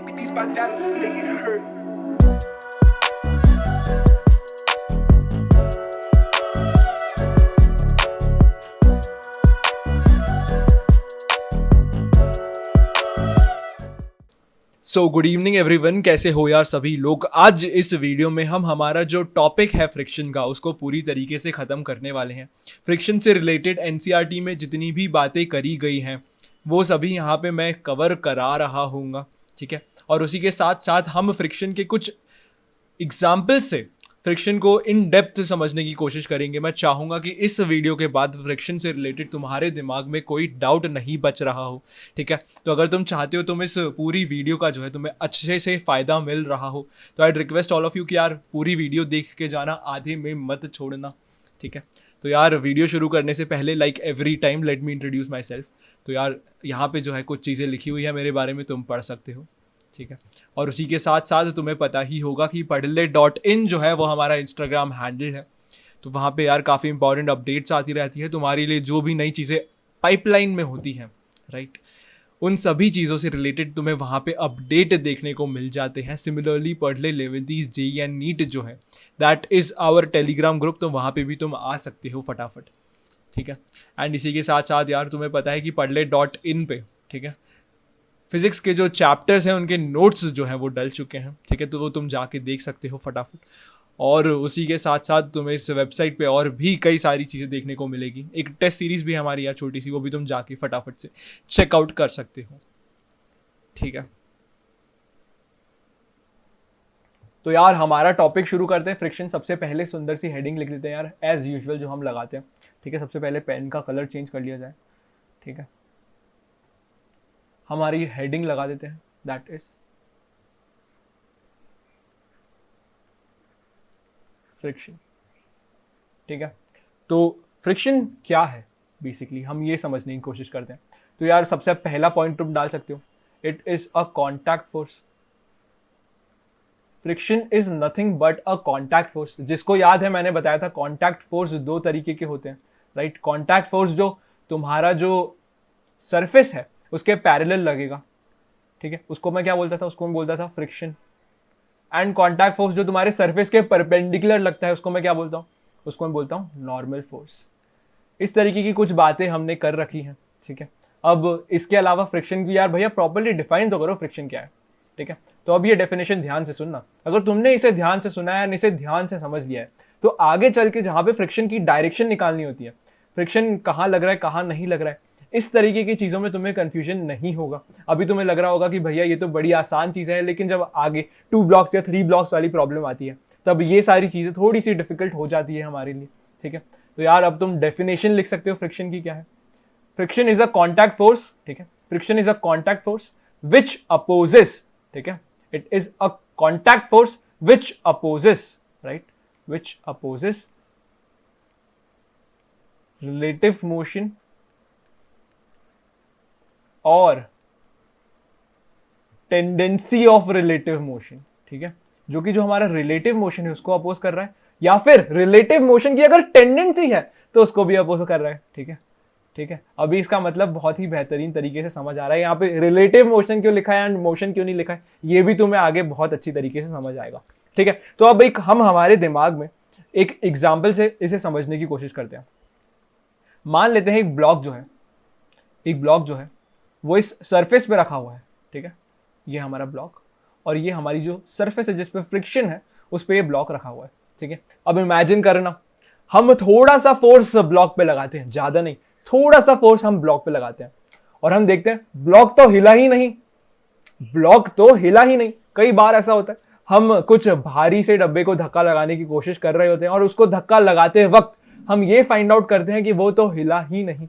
These my dollars make it hurt. So good evening everyone, कैसे हो यार सभी लोग। आज इस वीडियो में हम हमारा जो टॉपिक है फ्रिक्शन का उसको पूरी तरीके से ख़त्म करने वाले हैं। फ्रिक्शन से रिलेटेड एनसीईआरटी में जितनी भी बातें करी गई हैं वो सभी यहाँ पे मैं कवर करा रहा हूँगा, ठीक है। और उसी के साथ साथ हम फ्रिक्शन के कुछ एग्जाम्पल से फ्रिक्शन को इन डेप्थ समझने की कोशिश करेंगे। मैं चाहूँगा कि इस वीडियो के बाद फ्रिक्शन से रिलेटेड तुम्हारे दिमाग में कोई डाउट नहीं बच रहा हो, ठीक है। तो अगर तुम चाहते हो तुम इस पूरी वीडियो का जो है तुम्हें अच्छे से फ़ायदा मिल रहा हो तो I request all of you कि यार पूरी वीडियो देख के जाना, आधे में मत छोड़ना, ठीक है। तो यार वीडियो शुरू करने से पहले like every time let me introduce my self. तो यार यहाँ पे जो है कुछ चीज़ें लिखी हुई है मेरे बारे में, तुम पढ़ सकते हो, ठीक है। और उसी के साथ साथ तुम्हें पता ही होगा कि padle.in जो है वो हमारा इंस्टाग्राम हैंडल है। तो वहाँ पे यार काफ़ी इंपॉर्टेंट अपडेट्स आती रहती है तुम्हारे लिए, जो भी नई चीज़ें पाइपलाइन में होती हैं, राइट, उन सभी चीज़ों से रिलेटेड तुम्हें वहाँ पे अपडेट देखने को मिल जाते हैं। सिमिलरली पढ़ले 11th जेईई एंड नीट जो है that is our Telegram group, तो वहाँ पे भी तुम आ सकते हो फटाफट, ठीक है। एंड इसी के साथ साथ यार तुम्हें पता है कि padle.in पे, ठीक है, फिजिक्स के जो चैप्टर्स हैं उनके नोट्स जो हैं वो डल चुके हैं, ठीक है। तो वो तुम जाके देख सकते हो फटाफट। और उसी के साथ साथ तुम्हें इस वेबसाइट पे और भी कई सारी चीज़ें देखने को मिलेगी। एक टेस्ट सीरीज़ भी है हमारी यार छोटी सी, वो भी तुम जाके फटाफट से चेकआउट कर सकते हो, ठीक है। तो यार हमारा टॉपिक शुरू करते हैं फ्रिक्शन। सबसे पहले सुंदर सी हेडिंग लिख देते हैं यार, एज यूजुअल जो हम लगाते हैं, ठीक है। सबसे पहले पेन का कलर चेंज कर लिया जाए, ठीक है। हमारी हेडिंग लगा देते हैं, दैट इज फ्रिक्शन, ठीक है। तो फ्रिक्शन क्या है बेसिकली हम ये समझने की कोशिश करते हैं। तो यार सबसे पहला पॉइंट तुम डाल सकते हो, it is a contact force. Friction is nothing but a contact force. जिसको याद है मैंने बताया था कॉन्टैक्ट फोर्स दो तरीके के होते हैं, राइट। कॉन्टैक्ट फोर्स जो तुम्हारा जो सरफेस है उसके पैरेलल लगेगा, ठीक है, उसको मैं क्या बोलता था, उसको मैं बोलता था फ्रिक्शन। एंड कॉन्टैक्ट फोर्स जो तुम्हारे सरफेस के परपेंडिकुलर लगता है उसको मैं क्या बोलता हूँ, उसको मैं बोलता हूँ नॉर्मल फोर्स। इस तरीके की कुछ बातें हमने कर रखी हैं, ठीक है। अब इसके अलावा फ्रिक्शन की यार भैया प्रॉपर्ली डिफाइन तो करो फ्रिक्शन क्या है, ठीक है। तो अब ये डेफिनेशन ध्यान से सुनना। अगर तुमने इसे ध्यान से सुना है, इसे ध्यान से समझ लिया है, तो आगे चल के जहां पे फ्रिक्शन की डायरेक्शन निकालनी होती है, फ्रिक्शन कहाँ लग रहा है कहाँ नहीं लग रहा है, इस तरीके की चीज़ों में तुम्हें कंफ्यूजन नहीं होगा। अभी तुम्हें लग रहा होगा कि भैया ये तो बड़ी आसान चीज़ है, लेकिन जब आगे 2 ब्लॉक्स या 3 ब्लॉक्स वाली प्रॉब्लम आती है तब ये सारी चीज़ें थोड़ी सी डिफिकल्ट हो जाती है हमारे लिए, ठीक है। तो यार अब तुम डेफिनेशन लिख सकते हो फ्रिक्शन की क्या है। Friction is a contact force, ठीक है। Friction is a contact force which opposes, ठीक है। It is a contact force which opposes, right, which opposes relative motion और टेंडेंसी ऑफ रिलेटिव मोशन, ठीक है। जो कि जो हमारा रिलेटिव मोशन है उसको अपोज कर रहा है, या फिर रिलेटिव मोशन की अगर टेंडेंसी है तो उसको भी अपोज कर रहा है, ठीक है, ठीक है। अभी इसका मतलब बहुत ही बेहतरीन तरीके से समझ आ रहा है। यहाँ पे रिलेटिव मोशन क्यों लिखा है एंड मोशन क्यों नहीं लिखा है ये भी तुम्हें आगे बहुत अच्छी तरीके से समझ आएगा, ठीक है। तो अब एक हम हमारे दिमाग में एक एग्जाम्पल से इसे समझने की कोशिश करते हैं। मान लेते हैं एक ब्लॉक जो है वो इस सरफेस पे रखा हुआ है, ठीक है। ये हमारा ब्लॉक और ये हमारी जो सरफेस है जिस पे फ्रिक्शन है उस पे ये ब्लॉक रखा हुआ है, ठीक है। अब इमेजिन करना, हम थोड़ा सा फोर्स ब्लॉक पे लगाते हैं, ज्यादा नहीं, थोड़ा सा फोर्स हम ब्लॉक पे लगाते हैं और हम देखते हैं ब्लॉक तो हिला ही नहीं, ब्लॉक तो हिला ही नहीं। कई बार ऐसा होता है हम कुछ भारी से डब्बे को धक्का लगाने की कोशिश कर रहे होते हैं और उसको धक्का लगाते वक्त हम ये फाइंड आउट करते हैं कि वो तो हिला ही नहीं,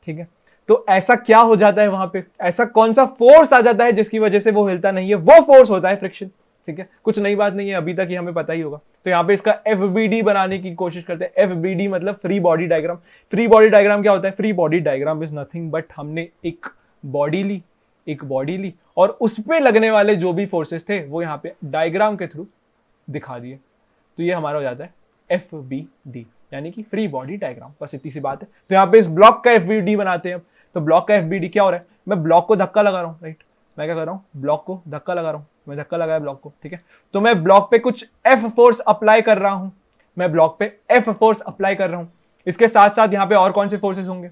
ठीक है। तो ऐसा क्या हो जाता है वहां पे, ऐसा कौन सा फोर्स आ जाता है जिसकी वजह से वो हिलता नहीं है, वो फोर्स होता है फ्रिक्शन, ठीक है। कुछ नई बात नहीं है, अभी तक ही हमें पता ही होगा। तो यहाँ पे इसका एफबीडी बनाने की कोशिश करते हैं। एफबीडी मतलब free body diagram. Free body diagram क्या होता है, free body diagram is nothing but हमने एक बॉडी ली और उस पे लगने वाले जो भी फोर्सेस थे वो यहाँ पे डायग्राम के थ्रू दिखा दिए। तो ये हमारा हो जाता है एफबीडी, यानी कि फ्री बॉडी डायग्राम। बस इतनी सी बात है। तो यहाँ पे इस ब्लॉक का एफबीडी बनाते हैं। तो ब्लॉक का एफबीडी क्या हो रहा है, मैं ब्लॉक को धक्का लगा रहा हूँ, राइट। मैं क्या कर रहा हूँ, ब्लॉक को धक्का लगा रहा हूँ, मैं धक्का लगाया ब्लॉक को, ठीक है। तो मैं ब्लॉक पे कुछ एफ फोर्स अप्लाई कर रहा हूं, मैं ब्लॉक पे एफ फोर्स अप्लाई कर रहा हूं। इसके साथ साथ यहां पे और कौन से फोर्सेस होंगे,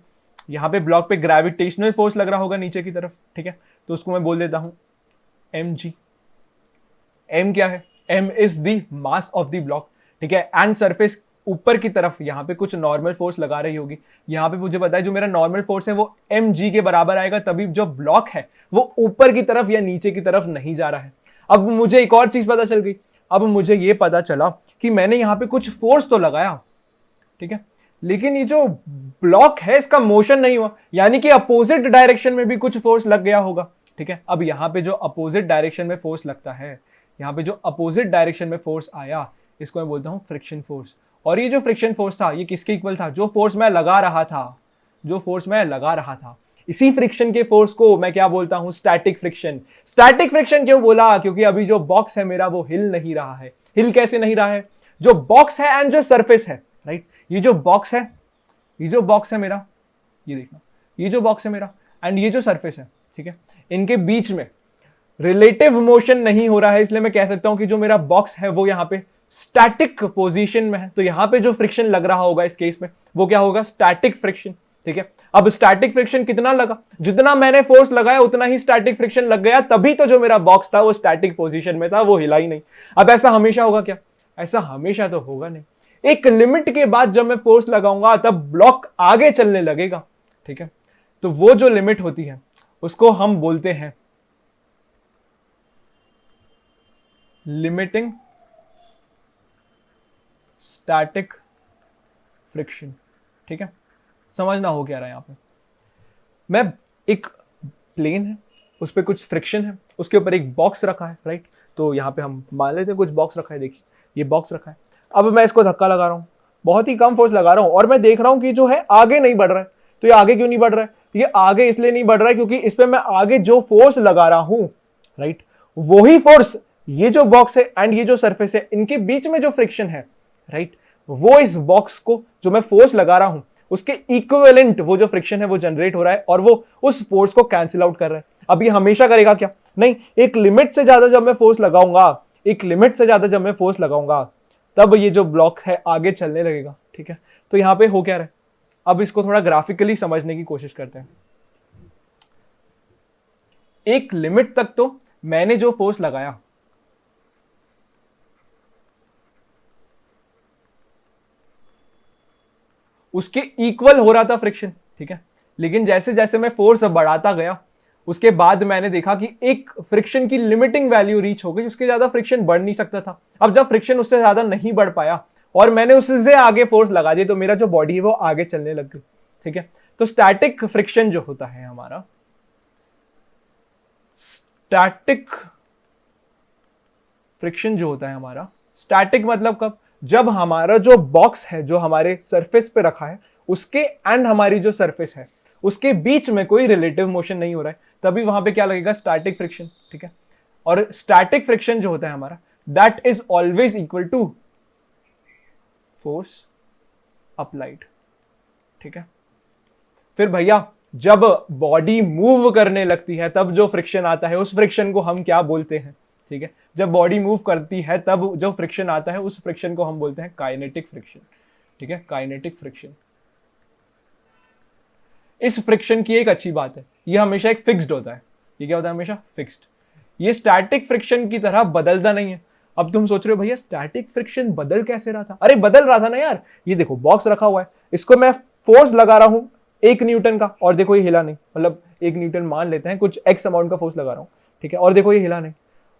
यहां पे ब्लॉक पे ग्रेविटेशनल फोर्स लग रहा होगा नीचे की तरफ, ठीक है। तो उसको मैं बोल देता हूं एम जी। एम क्या है, M is the mass of the block, ठीक है। एंड सरफेस ऊपर की तरफ यहां पे कुछ नॉर्मल फोर्स लगा रही होगी, यहां पे मुझे पता है जो मेरा नॉर्मल फोर्स है वो एम जी के बराबर आएगा, तभी जो ब्लॉक है वो ऊपर की तरफ या नीचे की तरफ नहीं जा रहा है। अब मुझे एक और चीज पता चल गई, अब मुझे ये पता चला कि मैंने यहां पे कुछ फोर्स तो लगाया, ठीक है, लेकिन ये जो ब्लॉक है इसका मोशन नहीं हुआ, यानी कि अपोजिट डायरेक्शन में भी कुछ फोर्स लग गया होगा, ठीक है। अब यहां पे जो अपोजिट डायरेक्शन में फोर्स लगता है, यहां पे जो अपोजिट डायरेक्शन में फोर्स आया, इसको मैं बोलता हूं फ्रिक्शन फोर्स। और ये जो फ्रिक्शन फोर्स था ये किसके इक्वल था, जो फोर्स मैं लगा रहा था, जो फोर्स मैं लगा रहा था, इसी फ्रिक्शन के फोर्स को मैं क्या बोलता हूं, स्टैटिक फ्रिक्शन। स्टैटिक फ्रिक्शन क्यों बोला, क्योंकि अभी जो बॉक्स है मेरा वो हिल नहीं रहा है। हिल कैसे नहीं रहा है, जो बॉक्स है एंड जो सरफेस है, राइट, ये जो बॉक्स है, ये जो बॉक्स है मेरा, ये देखना, ये जो बॉक्स है मेरा एंड ये जो सरफेस है, ठीक है, इनके बीच में रिलेटिव मोशन नहीं हो रहा है, इसलिए मैं कह सकता हूं कि जो मेरा बॉक्स है वो यहां पे स्टैटिक पोजीशन में है। तो यहां पे जो फ्रिक्शन लग रहा होगा इस केस में वो क्या होगा, स्टैटिक फ्रिक्शन, ठीक है। अब स्टैटिक फ्रिक्शन कितना लगा, जितना मैंने फोर्स लगाया उतना ही स्टैटिक फ्रिक्शन लग गया, तभी तो जो मेरा बॉक्स था वो स्टैटिक पोजीशन में था, वो हिला ही नहीं। अब ऐसा हमेशा होगा क्या, ऐसा हमेशा तो होगा नहीं। एक लिमिट के बाद जब मैं फोर्स लगाऊंगा तब ब्लॉक आगे चलने लगेगा, ठीक है। तो वो जो लिमिट होती है उसको हम बोलते हैं लिमिटिंग स्टैटिक फ्रिक्शन, ठीक है। समझना हो क्या रहा है यहां पे, मैं एक प्लेन है, उस पर कुछ फ्रिक्शन है, उसके ऊपर एक बॉक्स रखा है, राइट। तो यहां पे हम मान लेते हैं कुछ बॉक्स रखा है, देखिए ये बॉक्स रखा है। अब मैं इसको धक्का लगा रहा हूं, बहुत ही कम फोर्स लगा रहा हूं और मैं देख रहा हूं कि जो है आगे नहीं बढ़ रहा है। तो ये आगे क्यों नहीं बढ़ रहा है, ये आगे इसलिए नहीं बढ़ रहा है क्योंकि इस पे मैं आगे जो फोर्स लगा रहा हूं, राइट, वही फोर्स ये जो बॉक्स है एंड ये जो सरफेस है इनके बीच में जो फ्रिक्शन है, राइट, वो इस बॉक्स को जो मैं फोर्स लगा रहा हूं उसके इक्विवेलेंट वो जो फ्रिक्शन है वो जनरेट हो रहा है और वो उस फोर्स को कैंसिल आउट कर रहा है। अब ये हमेशा करेगा क्या, नहीं, एक लिमिट से ज्यादा जब मैं फोर्स लगाऊंगा, एक लिमिट से ज्यादा जब मैं फोर्स लगाऊंगा तब ये जो ब्लॉक है आगे चलने लगेगा, ठीक है। तो यहां पे हो क्या रहा है, अब इसको थोड़ा ग्राफिकली समझने की कोशिश करते हैं। एक लिमिट तक तो मैंने जो फोर्स लगाया उसके इक्वल हो रहा था फ्रिक्शन, ठीक है। लेकिन जैसे जैसे मैं फोर्स बढ़ाता गया उसके बाद मैंने देखा कि एक फ्रिक्शन की लिमिटिंग वैल्यू रीच हो गई, उसके ज्यादा फ्रिक्शन बढ़ नहीं सकता था। अब जब फ्रिक्शन उससे ज्यादा नहीं बढ़ पाया और मैंने उससे आगे फोर्स लगा दिया तो मेरा जो बॉडी है वो आगे चलने लग गई, ठीक है। तो स्टैटिक फ्रिक्शन जो होता है हमारा, स्टैटिक फ्रिक्शन जो होता है हमारा, स्टैटिक मतलब कब, जब हमारा जो बॉक्स है जो हमारे सरफेस पे रखा है उसके एंड हमारी जो सरफेस है उसके बीच में कोई रिलेटिव मोशन नहीं हो रहा है, तभी वहां पे क्या लगेगा, स्टैटिक फ्रिक्शन, ठीक है। और स्टैटिक फ्रिक्शन जो होता है हमारा, that is always equal to force applied, ठीक है। फिर भैया जब बॉडी मूव करने लगती है तब जो फ्रिक्शन आता है उस फ्रिक्शन को हम क्या बोलते हैं, ठीक है। जब बॉडी मूव करती है तब जो फ्रिक्शन आता है उस फ्रिक्शन को हम बोलते हैं काइनेटिक फ्रिक्शन, ठीक है, काइनेटिक फ्रिक्शन। इस फ्रिक्शन की एक अच्छी बात है, ये हमेशा एक फिक्स्ड होता है। ये क्या होता है, हमेशा फिक्स्ड। ये स्टैटिक फ्रिक्शन की तरह बदलता नहीं है। अब तुम सोच रहे हो भैया स्टैटिक फ्रिक्शन बदल कैसे रहा था, अरे बदल रहा था ना यार। ये देखो बॉक्स रखा हुआ है, इसको मैं फोर्स लगा रहा हूं 1 न्यूटन का और देखो ये हिला नहीं, मतलब 1 न्यूटन मान लेते हैं, कुछ एक्स अमाउंट का फोर्स लगा रहा हूं, ठीक है, और देखो ये हिला नहीं।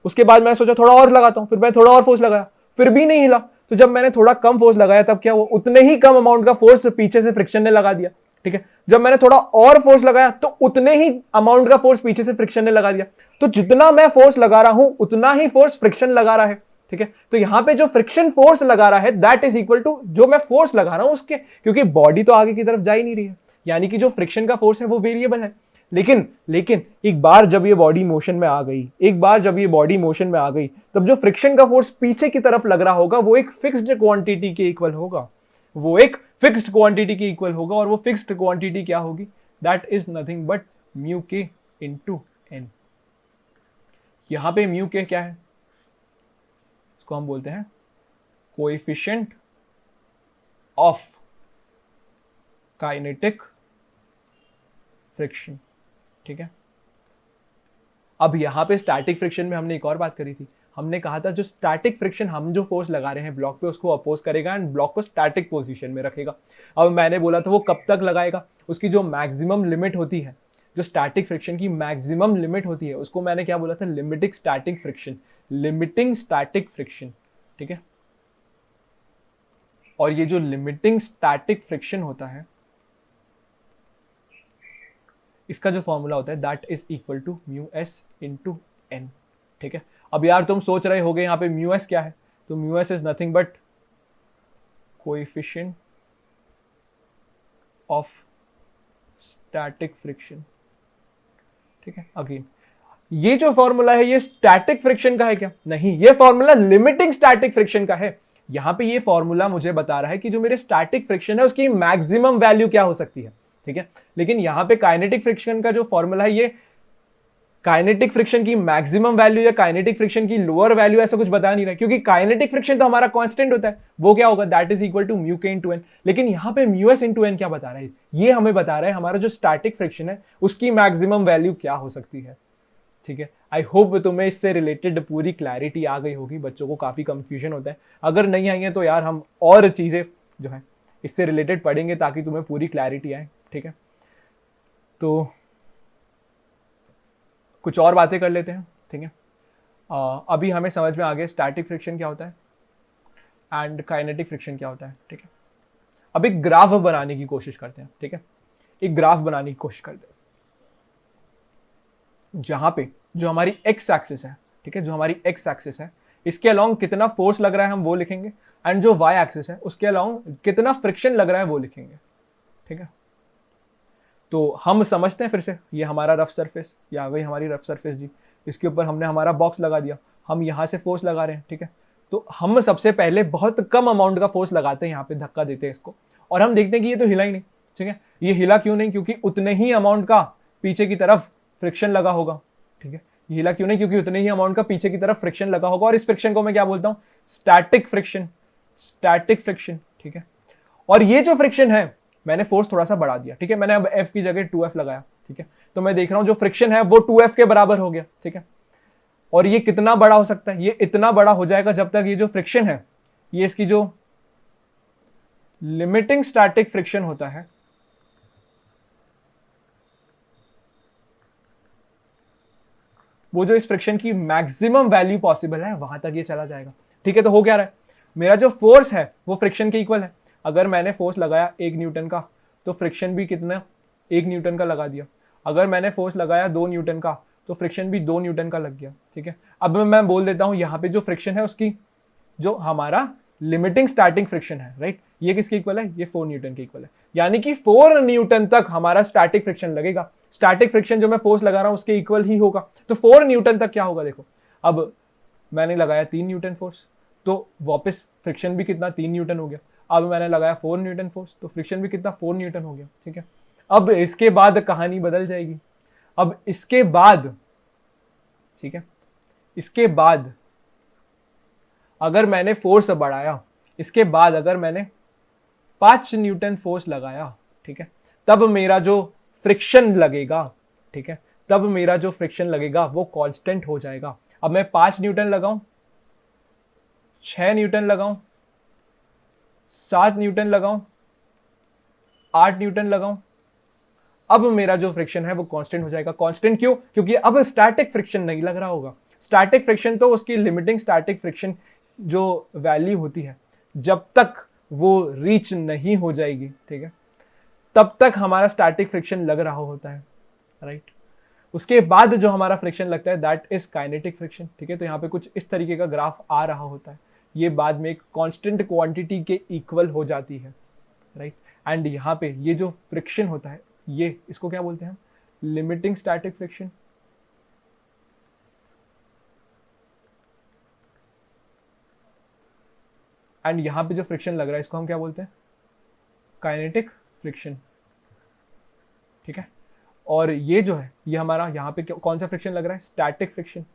उसके बाद मैं सोचा थोड़ा और लगाता हूं, फिर मैं थोड़ा और फोर्स लगाया, फिर भी नहीं हिला। तो जब मैंने थोड़ा कम फोर्स लगाया तब क्या हुआ, उतने ही कम अमाउंट का फोर्स पीछे से फ्रिक्शन ने लगा दिया, ठीक है। जब मैंने थोड़ा और फोर्स लगाया तो उतने ही अमाउंट का फोर्स पीछे से फ्रिक्शन ने लगा दिया। तो जितना मैं फोर्स लगा रहा हूं उतना ही फोर्स फ्रिक्शन लगा रहा है, ठीक है। तो यहां पे जो फ्रिक्शन फोर्स लगा रहा है दैट इज इक्वल टू जो मैं फोर्स लगा रहा हूं उसके, क्योंकि बॉडी तो आगे की तरफ जा ही नहीं रही है, यानी कि जो फ्रिक्शन का फोर्स है वो वेरिएबल है। लेकिन एक बार जब ये बॉडी मोशन में आ गई, तब जो फ्रिक्शन का फोर्स पीछे की तरफ लग रहा होगा वो एक फिक्स्ड क्वांटिटी के इक्वल होगा, और वो फिक्स्ड क्वांटिटी क्या होगी, that is nothing but mu के इनटू एन। यहां पे म्यू के क्या है, इसको हम बोलते हैं कोएफिशिएंट ऑफ काइनेटिक फ्रिक्शन, ठीक है। अब यहां पे स्टैटिक फ्रिक्शन में हमने एक और बात करी थी, हमने कहा था जो स्टैटिक फ्रिक्शन हम जो फोर्स लगा रहे हैं ब्लॉक पे उसको अपोज करेगा एंड ब्लॉक को स्टैटिक पोजीशन में रखेगा। अब मैंने बोला था वो कब तक लगाएगा, उसकी जो मैक्सिमम लिमिट होती है, जो स्टैटिक फ्रिक्शन की मैक्सिमम लिमिट होती है उसको मैंने क्या बोला था, limiting static friction, limiting static friction, ठीक है। और ये जो लिमिटिंग स्टैटिक फ्रिक्शन होता है इसका जो फॉर्मूला होता है that is equal to mu S into N, ठीक है। अब यार तुम सोच रहे होगे यहाँ पे म्यू एस क्या है, तो mu s is nothing but coefficient of static friction, ठीक है। अगेन ये जो फॉर्मूला है ये स्टैटिक फ्रिक्शन का है क्या, नहीं, ये फॉर्मूला लिमिटिंग स्टैटिक फ्रिक्शन का है। यहां पे ये फॉर्मूला मुझे बता रहा है कि जो मेरे स्टैटिक फ्रिक्शन है उसकी मैक्सिमम वैल्यू क्या हो सकती है, ठीक है। लेकिन यहां पे काइनेटिक फ्रिक्शन का जो फॉर्मूला है ये काइनेटिक फ्रिक्शन की मैक्सिमम वैल्यू या काइनेटिक फ्रिक्शन की लोअर वैल्यू ऐसा कुछ बता नहीं रहा, क्योंकि काइनेटिक फ्रिक्शन तो हमारा कांस्टेंट होता है, वो क्या होगा, that is equal to mu k into N. लेकिन यहां पे म्यू एस इंटू एन क्या बता रहा है, ये हमें बता रहा है हमारा जो स्टैटिक फ्रिक्शन है उसकी मैक्सिमम वैल्यू क्या हो सकती है, ठीक है। आई होप तुम्हें इससे रिलेटेड पूरी क्लैरिटी आ गई होगी, बच्चों को काफी कंफ्यूजन होता है, अगर नहीं आई है तो यार हम और चीजें जो है इससे रिलेटेड पढ़ेंगे ताकि तुम्हें पूरी क्लैरिटी आए, ठीक है। तो कुछ और बातें कर लेते हैं, ठीक है। अभी हमें समझ में आ गया स्टैटिक फ्रिक्शन क्या होता है एंड काइनेटिक फ्रिक्शन क्या होता है, ठीक है। अब एक ग्राफ बनाने की कोशिश करते हैं, ठीक है। एक ग्राफ बनाने की कोशिश करते हैं जहां पे जो हमारी एक्स एक्सिस है, ठीक है, जो हमारी एक्स एक्सिस है इसके अलोंग कितना फोर्स लग रहा है हम वो लिखेंगे, एंड जो वाई एक्सिस है उसके अलोंग कितना फ्रिक्शन लग रहा है वो लिखेंगे, ठीक है। तो हम समझते हैं फिर से, ये हमारा रफ सरफेस, ये आ गई हमारी रफ सरफेस जी, इसके ऊपर हमने हमारा बॉक्स लगा दिया, हम यहाँ से फोर्स लगा रहे हैं, ठीक है। तो हम सबसे पहले बहुत कम अमाउंट का फोर्स लगाते हैं, यहाँ पे धक्का देते हैं इसको, और हम देखते हैं कि ये तो हिला ही नहीं, ठीक है। ये हिला क्यों नहीं, क्योंकि उतने ही अमाउंट का पीछे की तरफ फ्रिक्शन लगा होगा, ठीक है। ये हिला क्यों नहीं, क्योंकि उतने ही अमाउंट का पीछे की तरफ फ्रिक्शन लगा होगा, और इस फ्रिक्शन को मैं क्या बोलता हूँ, स्टैटिक फ्रिक्शन, स्टैटिक फ्रिक्शन, ठीक है। और ये जो फ्रिक्शन है मैंने फोर्स थोड़ा सा बढ़ा दिया, ठीक है, मैंने अब F की जगह 2F लगाया, ठीक है। तो मैं देख रहा हूं जो फ्रिक्शन है वो 2F के बराबर हो गया, ठीक है। और ये कितना बड़ा हो सकता है, ये इतना बड़ा हो जाएगा जब तक ये जो फ्रिक्शन है ये इसकी जो लिमिटिंग स्टैटिक फ्रिक्शन होता है वो जो इस फ्रिक्शन की मैक्सिमम वैल्यू पॉसिबल है वहां तक ये चला जाएगा, ठीक है। तो हो क्या रहा है, मेरा जो फोर्स है वो फ्रिक्शन के इक्वल है। अगर मैंने फोर्स लगाया 1 न्यूटन का तो फ्रिक्शन भी कितना 1 न्यूटन का लगा दिया, अगर मैंने फोर्स लगाया 2 न्यूटन का तो फ्रिक्शन भी 2 न्यूटन का लग गया, ठीक है। अब मैं बोल देता हूं यहाँ पे जो फ्रिक्शन है उसकी जो हमारा लिमिटिंग स्टार्टिंग फ्रिक्शन है, राइट, ये किसके इक्वल है, ये 4 न्यूटन के इक्वल है, यानी कि 4 न्यूटन तक हमारा स्टैटिक फ्रिक्शन लगेगा। स्टैटिक फ्रिक्शन जो मैं फोर्स लगा रहा हूं उसके इक्वल ही होगा, तो 4 न्यूटन तक क्या होगा, देखो अब मैंने लगाया 3 न्यूटन फोर्स तो वापस फ्रिक्शन भी कितना 3 न्यूटन हो गया, अब मैंने लगाया 4 न्यूटन फोर्स तो फ्रिक्शन भी कितना 4 न्यूटन हो गया, ठीक है। अब इसके बाद कहानी बदल जाएगी, अब इसके बाद, ठीक है, इसके बाद अगर मैंने फोर्स बढ़ाया, इसके बाद अगर मैंने 5 न्यूटन फोर्स लगाया, ठीक है, तब मेरा जो फ्रिक्शन लगेगा, ठीक है, तब मेरा जो फ्रिक्शन लगेगा वो कांस्टेंट हो जाएगा। अब मैं 5 न्यूटन लगाऊं, 6 न्यूटन लगाऊं, 7 न्यूटन लगाऊं, 8 न्यूटन लगाऊं, अब मेरा जो फ्रिक्शन है वो कांस्टेंट हो जाएगा। कांस्टेंट क्यों, क्योंकि अब स्टैटिक फ्रिक्शन नहीं लग रहा होगा। स्टैटिक फ्रिक्शन तो उसकी लिमिटिंग स्टैटिक फ्रिक्शन जो वैल्यू होती है जब तक वो रीच नहीं हो जाएगी, ठीक है, तब तक हमारा स्टैटिक फ्रिक्शन लग रहा होता है, राइट। उसके बाद जो हमारा फ्रिक्शन लगता है दैट इज काइनेटिक फ्रिक्शन, ठीक है। तो यहाँ पे कुछ इस तरीके का ग्राफ आ रहा होता है, ये बाद में एक कांस्टेंट क्वांटिटी के इक्वल हो जाती है, राइट। एंड यहाँ पे ये जो फ्रिक्शन होता है ये इसको क्या बोलते हैं, लिमिटिंग स्टैटिक फ्रिक्शन, एंड यहाँ पे जो फ्रिक्शन लग रहा है इसको हम क्या बोलते हैं, काइनेटिक फ्रिक्शन, ठीक है। और ये जो है ये हमारा यहाँ पे कौन सा फ्रिक्शन लग रहा है, स्टैटिक फ्रिक्शन,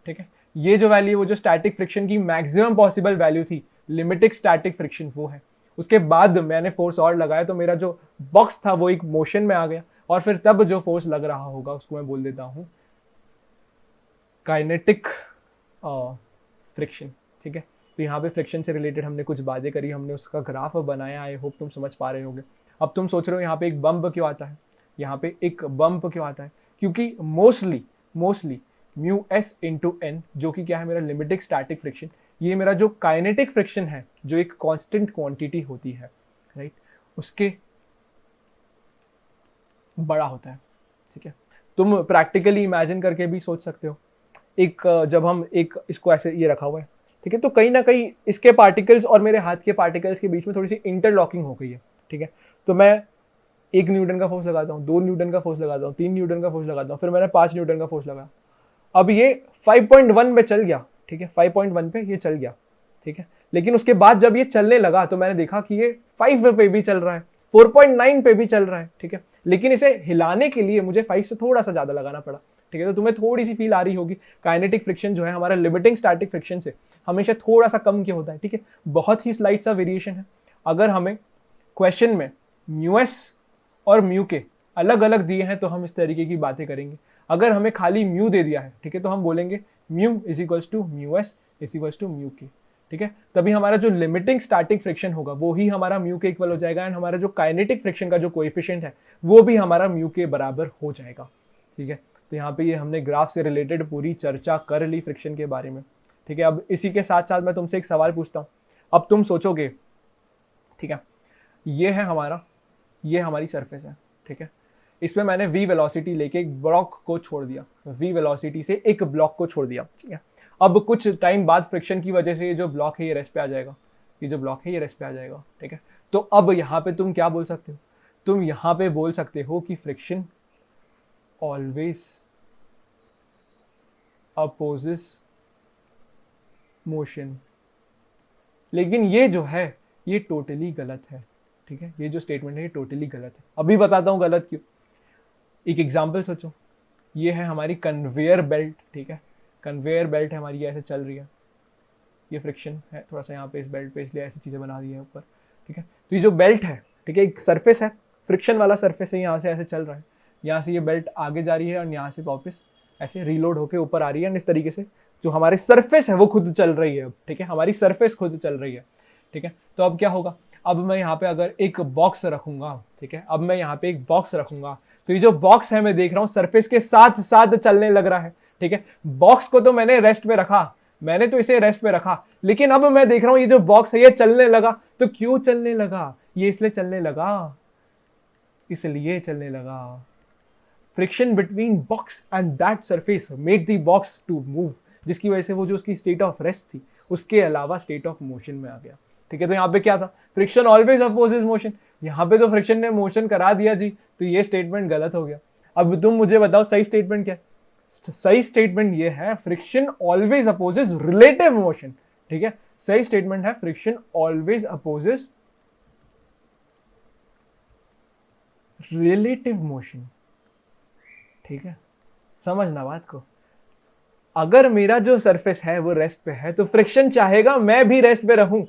ठीक है, ये जो वैल्यू वो जो स्टैटिक फ्रिक्शन की मैक्सिमम पॉसिबल वैल्यू थी, लिमिटिंग स्टैटिक फ्रिक्शन वो है। उसके बाद मैंने फोर्स और लगाया तो मेरा जो बॉक्स था वो एक मोशन में आ गया, और फिर तब जो फोर्स लग रहा होगा उसको मैं बोल देता हूं काइनेटिक फ्रिक्शन। ठीक है, तो यहाँ पे फ्रिक्शन से रिलेटेड हमने कुछ बातें करी, हमने उसका ग्राफ बनाया, आई होप तुम समझ पा रहे होगे। अब तुम सोच रहे हो यहाँ पे एक बम्प क्यों आता है, यहाँ पे एक बम्प क्यों आता है, क्योंकि mostly mu S into N जो कि क्या है मेरा लिमिटिंग स्टैटिक फ्रिक्शन, ये मेरा जो काइनेटिक फ्रिक्शन है जो एक कांस्टेंट क्वांटिटी होती है, राइट, उसके बड़ा होता है। ठीक है, तुम प्रैक्टिकली इमेजिन करके भी सोच सकते हो, एक जब हम एक इसको ऐसे ये रखा हुआ है, ठीक है, तो कहीं ना कहीं इसके पार्टिकल्स और मेरे हाथ के पार्टिकल्स के बीच में थोड़ी सी इंटरलॉकिंग हो गई है। ठीक है, तो मैं 1 न्यूटन का फोर्स लगाता हूँ, 2 न्यूटन का फोर्स लगाता हूँ, 3 न्यूटन का फोर्स लगाता हूँ, फिर मैंने 5 न्यूटन का फोर्स लगाया, अब ये 5.1 पे चल गया। ठीक है, 5.1 पे ये चल गया। ठीक है, लेकिन उसके बाद जब ये चलने लगा तो मैंने देखा कि ये 5 पे भी चल रहा है, 4.9 पे भी चल रहा है। ठीक है, लेकिन इसे हिलाने के लिए मुझे 5 से थोड़ा सा ज्यादा लगाना पड़ा। ठीक है, तो तुम्हें थोड़ी सी फील आ रही होगी, काइनेटिक फ्रिक्शन जो है हमारा लिमिटिंग स्टैटिक फ्रिक्शन से हमेशा थोड़ा सा कम क्यों होता है। ठीक है, बहुत ही स्लाइट सा वेरिएशन है। अगर हमें क्वेश्चन में म्यू एस और म्यू के अलग अलग दिए हैं तो हम इस तरीके की बातें करेंगे। अगर हमें खाली म्यू दे दिया है, ठीक है, तो हम बोलेंगे mu is equals to mu s is equals to mu k. ठीक है, तभी हमारा जो लिमिटिंग स्टैटिक फ्रिक्शन होगा वो ही हमारा म्यू के इक्वल हो जाएगा, एंड हमारा जो काइनेटिक फ्रिक्शन का जो कोएफिशिएंट है वो भी हमारा म्यू के बराबर हो जाएगा। ठीक है, तो यहाँ पे ये हमने ग्राफ से रिलेटेड पूरी चर्चा कर ली फ्रिक्शन के बारे में। ठीक है, अब इसी के साथ साथ मैं तुमसे एक सवाल पूछता हूँ। अब तुम सोचोगे, ठीक है, ये है ये हमारी सरफेस है। ठीक है, इसमें मैंने v वेलोसिटी लेके एक ब्लॉक को छोड़ दिया, v वेलोसिटी से एक ब्लॉक को छोड़ दिया। ठीक है, अब कुछ टाइम बाद फ्रिक्शन की वजह से ये जो ब्लॉक है ये रेस्ट पे आ जाएगा, ये जो ब्लॉक है ये रेस्ट पे आ जाएगा। ठीक है, तो अब यहाँ पे तुम क्या बोल सकते हो, तुम यहाँ पे बोल सकते हो कि फ्रिक्शन ऑलवेज अपोजेस मोशन। लेकिन ये जो है ये टोटली गलत है। ठीक है, ये जो स्टेटमेंट है ये टोटली गलत है। अभी बताता हूं गलत क्यों। एक एग्जांपल सोचो, ये है हमारी कन्वेयर बेल्ट। ठीक है, कन्वेयर बेल्ट है हमारी, ये ऐसे चल रही है, ये फ्रिक्शन है थोड़ा सा यहाँ पे इस बेल्ट पे, इसलिए ऐसी चीजें बना दी है ऊपर। ठीक है, तो ये जो बेल्ट है, ठीक है, एक सरफेस है, फ्रिक्शन वाला सरफेस है, यहाँ से ऐसे चल रहा है, यहाँ से ये बेल्ट आगे जा रही है और यहाँ से वापस ऐसे रीलोड होके ऊपर आ रही है, इस तरीके से जो हमारी सरफेस है वो खुद चल रही है। ठीक है, हमारी सरफेस खुद चल रही है। ठीक है, तो अब क्या होगा, अब मैं यहाँ पे अगर एक बॉक्स रखूंगा, ठीक है, अब मैं यहाँ पे एक बॉक्स रखूंगा, तो ये जो बॉक्स है मैं देख रहा हूँ सरफेस के साथ साथ चलने लग रहा है। ठीक है, बॉक्स को तो मैंने रेस्ट पे रखा, मैंने तो इसे रेस्ट पे रखा, लेकिन अब मैं देख रहा हूँ ये जो बॉक्स है ये चलने लगा। तो क्यों चलने लगा, ये इसलिए चलने लगा, इसलिए चलने लगा, friction between box and that surface made the box to move, जिसकी वजह से वो जो उसकी स्टेट ऑफ रेस्ट थी उसके अलावा स्टेट ऑफ मोशन में आ गया। ठीक है, तो यहाँ पे क्या था, फ्रिक्शन ऑलवेज अपोजेस मोशन, यहाँ पे तो फ्रिक्शन ने मोशन करा दिया जी, तो ये स्टेटमेंट गलत हो गया। अब तुम मुझे बताओ सही स्टेटमेंट क्या है। सही स्टेटमेंट ये है friction always opposes relative motion. ठीक है, सही स्टेटमेंट है friction always opposes relative motion. ठीक है, समझना बात को। अगर मेरा जो सरफेस है वो रेस्ट पे है तो फ्रिक्शन चाहेगा मैं भी रेस्ट पे रहूं,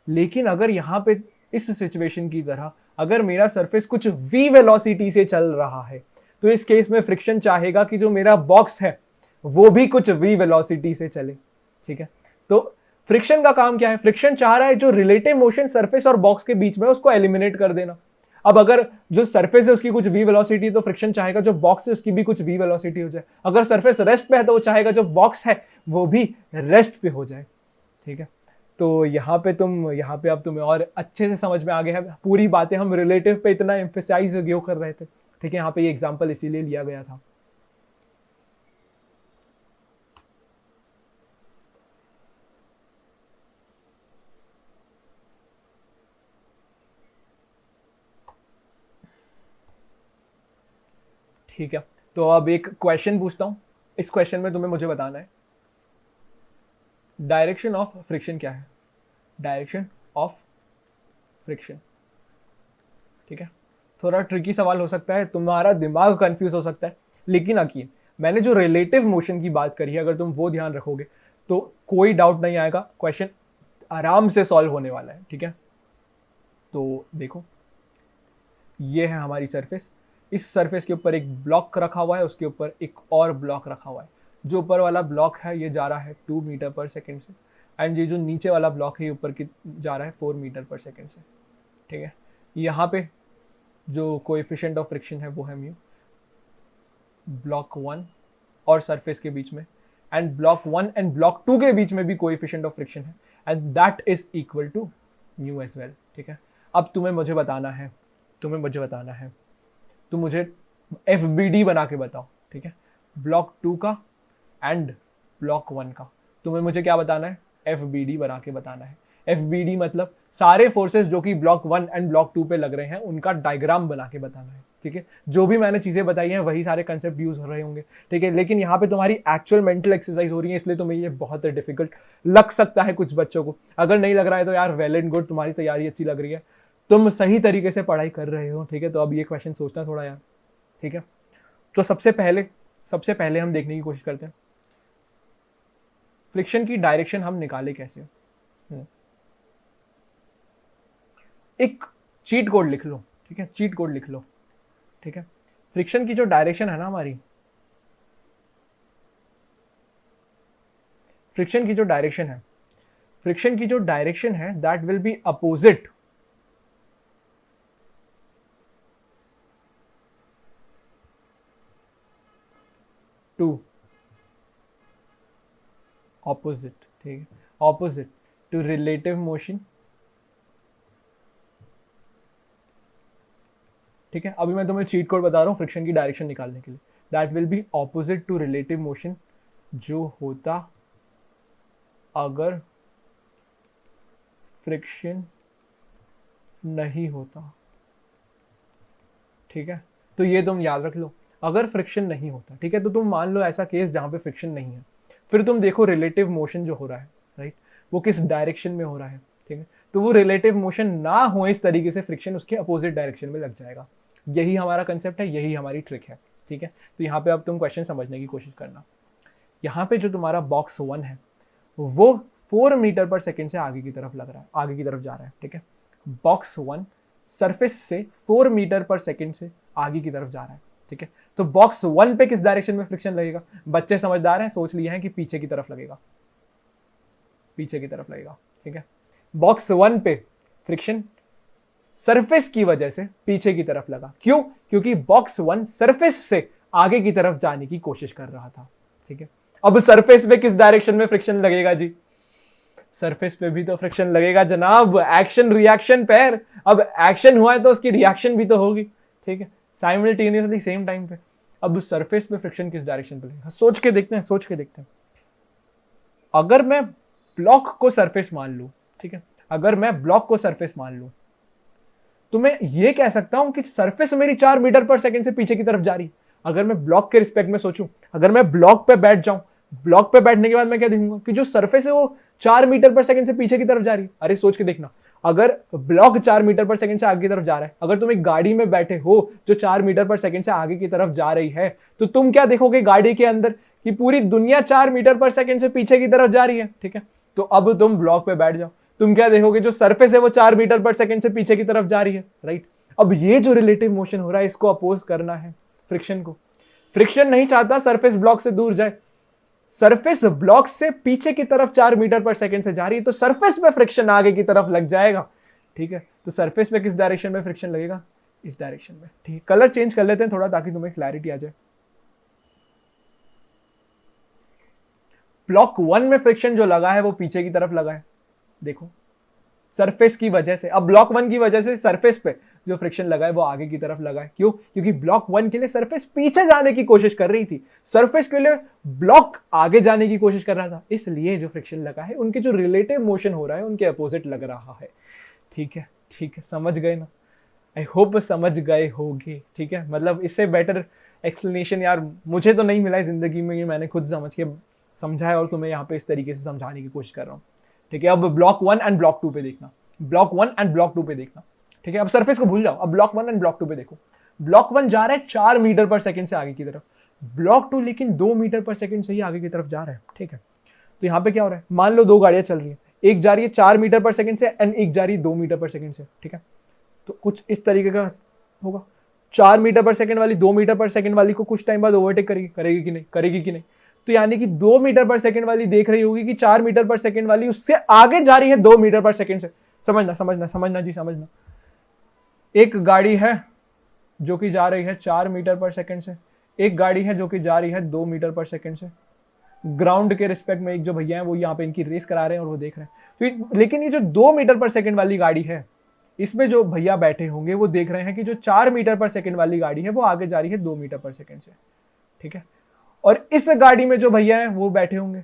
लेकिन अगर यहां पे इस सिचुएशन की तरह अगर मेरा सरफेस कुछ v वेलोसिटी से चल रहा है तो इस केस में फ्रिक्शन चाहेगा कि जो मेरा बॉक्स है वो भी कुछ v वेलोसिटी से चले। ठीक है, तो फ्रिक्शन का काम क्या है, फ्रिक्शन चाह रहा है जो रिलेटिव मोशन सरफेस और बॉक्स के बीच में उसको एलिमिनेट कर देना। अब अगर जो सरफेस है उसकी कुछ v वेलोसिटी तो फ्रिक्शन चाहेगा जो बॉक्स है उसकी भी कुछ v वेलोसिटी हो जाए। अगर सरफेस रेस्ट पे है तो वो चाहेगा जो बॉक्स है वो भी रेस्ट पे हो जाए। ठीक है, तो यहाँ पे अब तुम्हें और अच्छे से समझ में आ गया है पूरी बातें, हम रिलेटिव पे इतना एम्फेसाइज क्यों कर रहे थे। ठीक है, यहाँ पे ये एग्जांपल इसीलिए लिया गया था। ठीक है, तो अब एक क्वेश्चन पूछता हूं, इस क्वेश्चन में तुम्हें मुझे बताना है डायरेक्शन ऑफ फ्रिक्शन क्या है, डायरेक्शन ऑफ फ्रिक्शन। ठीक है, थोड़ा ट्रिकी सवाल हो सकता है, तुम्हारा दिमाग कंफ्यूज हो सकता है, लेकिन मैंने जो रिलेटिव मोशन की बात करी है, अगर तुम वो ध्यान रखोगे तो कोई डाउट नहीं आएगा, क्वेश्चन आराम से सॉल्व होने वाला है, ठीक है। तो देखो, ये है हमारी सरफेस, इस सरफेस के ऊपर एक ब्लॉक रखा हुआ है, उसके ऊपर एक और ब्लॉक रखा हुआ है। जो ऊपर वाला ब्लॉक है ये जा रहा है 2 मीटर पर सेकेंड से, एंड ये जो नीचे वाला ब्लॉक है ये ऊपर की जा रहा है 4 मीटर पर सेकेंड से, ठीक है। यहाँ पे जो कोएफिशिएंट ऑफ फ्रिक्शन है वो है म्यू, ब्लॉक 1 और सरफेस के बीच में, एंड ब्लॉक 1 एंड ब्लॉक 2 के बीच में भी कोएफिशिएंट ऑफ फ्रिक्शन है, and that is equal to mu as well, ठीक है। अब मुझे बताना है, तुम मुझे FBD बना के बताओ, ठीक है, ब्लॉक 2 का एंड ब्लॉक 1 का। तुम्हें मुझे क्या बताना है? FBD बना के बताना है। FBD मतलब सारे फोर्सेस जो कि ब्लॉक 1 एंड ब्लॉक 2 पे लग रहे हैं उनका डायग्राम बना के बताना है, ठीक है। जो भी मैंने चीजें बताई हैं वही सारे कंसेप्ट यूज हो रहे होंगे, ठीक है। लेकिन यहाँ पे तुम्हारी एक्चुअल मेंटल एक्सरसाइज हो रही है, इसलिए तुम्हें ये बहुत डिफिकल्ट लग सकता है कुछ बच्चों को। अगर नहीं लग रहा है तो यार वेल एंड गुड, तुम्हारी तैयारी अच्छी लग रही है, तुम सही तरीके से पढ़ाई कर रहे हो, ठीक है। तो अब ये क्वेश्चन सोचना थोड़ा यार, ठीक है। तो सबसे पहले हम देखने की कोशिश करते हैं फ्रिक्शन की डायरेक्शन हम निकाले कैसे। एक चीट कोड लिख लो, ठीक है, चीट कोड लिख लो, ठीक है। फ्रिक्शन की जो डायरेक्शन है ना हमारी, फ्रिक्शन की जो डायरेक्शन है that will be opposite to opposite, ठीक है, ऑपोजिट टू रिलेटिव मोशन, ठीक है। अभी मैं तुम्हें चीट कोड बता रहा हूं फ्रिक्शन की डायरेक्शन निकालने के लिए, that will be opposite to relative motion, जो होता अगर फ्रिक्शन नहीं होता, ठीक है। तो ये तुम याद रख लो, अगर फ्रिक्शन नहीं होता, ठीक है। तो तुम मान लो ऐसा केस जहां पे फ्रिक्शन नहीं है, फिर तुम देखो रिलेटिव मोशन जो हो रहा है, राइट, वो किस डायरेक्शन में हो रहा है, ठीक है। तो वो रिलेटिव मोशन ना हो इस तरीके से फ्रिक्शन उसके अपोजिट डायरेक्शन में लग जाएगा। यही हमारा कंसेप्ट है, यही हमारी ट्रिक है, ठीक है। तो यहाँ पे अब तुम क्वेश्चन समझने की कोशिश करना। यहाँ पे जो तुम्हारा बॉक्स 1 है वो 4 मीटर पर सेकेंड से आगे की तरफ लग रहा है, आगे की तरफ जा रहा है, ठीक है। बॉक्स 1 सरफेस से 4 मीटर पर सेकेंड से आगे की तरफ जा रहा है, ठीक है। तो बॉक्स 1 पे किस डायरेक्शन में फ्रिक्शन लगेगा? बच्चे समझदार हैं, सोच लिए हैं कि पीछे की तरफ लगेगा, पीछे की तरफ लगेगा, ठीक है। बॉक्स 1 पे फ्रिक्शन सरफेस की वजह से पीछे की तरफ लगा। क्यों? क्योंकि बॉक्स 1 सरफेस से आगे की तरफ जाने की कोशिश कर रहा था, ठीक है। अब सरफेस पे किस डायरेक्शन में फ्रिक्शन लगेगा जी? सरफेस पे भी तो फ्रिक्शन लगेगा जनाब, एक्शन रिएक्शन पैर। अब एक्शन हुआ है तो उसकी रिएक्शन भी तो होगी, ठीक है, साइमल्टेनियसली सेम टाइम पे। अब उस सरफेस पे फ्रिक्शन किस डायरेक्शन पे लगेगा? सोच के देखते हैं। अगर मैं ब्लॉक को सरफेस मान लूं, ठीक है, अगर मैं ब्लॉक को सरफेस मान लूं तो मैं ये कह सकता हूं कि सरफेस मेरी 4 मीटर पर सेकंड से पीछे की तरफ जा रही है। अगर मैं ब्लॉक के रिस्पेक्ट में सोचूं, अगर मैं ब्लॉक पे बैठ जाऊं, ब्लॉक पे बैठने के बाद मैं क्या देखूंगा कि जो सरफेस है वो 4 मीटर पर सेकंड से पीछे की तरफ जा रही है। अरे सोच के देखना, अगर ब्लॉक 4 मीटर पर सेकंड से आगे की तरफ जा रहा है, अगर तुम एक गाड़ी में बैठे हो जो 4 मीटर पर सेकंड से आगे की तरफ जा रही है, तो तुम क्या देखोगे गाड़ी के अंदर कि पूरी दुनिया 4 मीटर पर सेकंड से पीछे की तरफ जा रही है, ठीक है। तो अब तुम ब्लॉक पे बैठ जाओ, तुम क्या देखोगे जो सरफेस है वो 4 मीटर पर सेकंड से पीछे की तरफ जा रही है, राइट। अब ये जो रिलेटिव मोशन हो रहा है इसको अपोज करना है फ्रिक्शन को। फ्रिक्शन नहीं चाहता सरफेस ब्लॉक से दूर जाए, सरफेस ब्लॉक से पीछे की तरफ 4 मीटर पर सेकंड से जा रही है, तो सरफेस पे फ्रिक्शन आगे की तरफ लग जाएगा, ठीक है। तो सरफेस पे किस डायरेक्शन में फ्रिक्शन लगेगा? इस डायरेक्शन में, ठीक है। कलर चेंज कर लेते हैं थोड़ा ताकि तुम्हें क्लैरिटी आ जाए। ब्लॉक 1 में फ्रिक्शन जो लगा है वो पीछे की तरफ लगा है, देखो सरफेस की वजह से। अब ब्लॉक 1 की वजह से सरफेस पे जो फ्रिक्शन लगा है वो आगे की तरफ लगा है। क्यों? क्योंकि ब्लॉक 1 के लिए सरफेस पीछे जाने की कोशिश कर रही थी, सरफेस के लिए ब्लॉक आगे जाने की कोशिश कर रहा था, इसलिए जो फ्रिक्शन लगा है उनके जो रिलेटिव मोशन हो रहा है उनके अपोजिट लग रहा है, ठीक है, ठीक है, समझ गए ना? आई होप समझ गए होगे, ठीक है। मतलब इससे बेटर एक्सप्लेनेशन यार मुझे तो नहीं मिला है जिंदगी में, ये मैंने खुद समझ के समझा है और तुम्हें यहाँ पे इस तरीके से समझाने की कोशिश कर रहा हूँ, ठीक है। अब ब्लॉक 1 एंड ब्लॉक 2 पे देखना, ब्लॉक 1 एंड ब्लॉक 2 पे देखना, ठीक है। अब सरफेस को भूल जाओ, अब ब्लॉक 1 एंड ब्लॉक 2 पे देखो। ब्लॉक 1 जा रहा है 4 मीटर पर सेकंड से आगे की तरफ, ब्लॉक 2 लेकिन 2 मीटर पर सेकंड से ही आगे की तरफ जा रहा है, ठीक है। तो यहाँ पे क्या हो रहा है, मान लो दो गाड़ियां चल रही हैं, एक जा रही है 4 मीटर पर सेकंड से एंड एक जा रही है 2 मीटर पर सेकंड से, ठीक है। तो कुछ इस तरीके का होगा, 4 मीटर पर सेकंड वाली 2 मीटर पर सेकंड वाली को कुछ टाइम बाद ओवरटेक करेगी, करेगी कि नहीं, करेगी कि नहीं। तो यानी कि 2 मीटर पर सेकंड वाली देख रही होगी कि 4 मीटर पर सेकंड वाली उससे आगे जा रही है 2 मीटर पर सेकंड से। समझना समझना समझना जी, समझना। एक गाड़ी है जो कि जा रही है 4 मीटर पर सेकंड से, एक गाड़ी है जो कि जा रही है 2 मीटर पर सेकंड से। ग्राउंड के रिस्पेक्ट में एक जो भैया हैं वो यहाँ पे इनकी रेस करा रहे हैं और वो देख रहे हैं। तो लेकिन ये जो 2 मीटर पर सेकंड वाली गाड़ी है, इसमें जो भैया बैठे होंगे वो देख रहे हैं कि जो 4 मीटर पर सेकंड वाली गाड़ी है वो आगे जा रही है 2 मीटर पर सेकंड से, ठीक है। और इस गाड़ी में जो भैया हैं वो बैठे होंगे,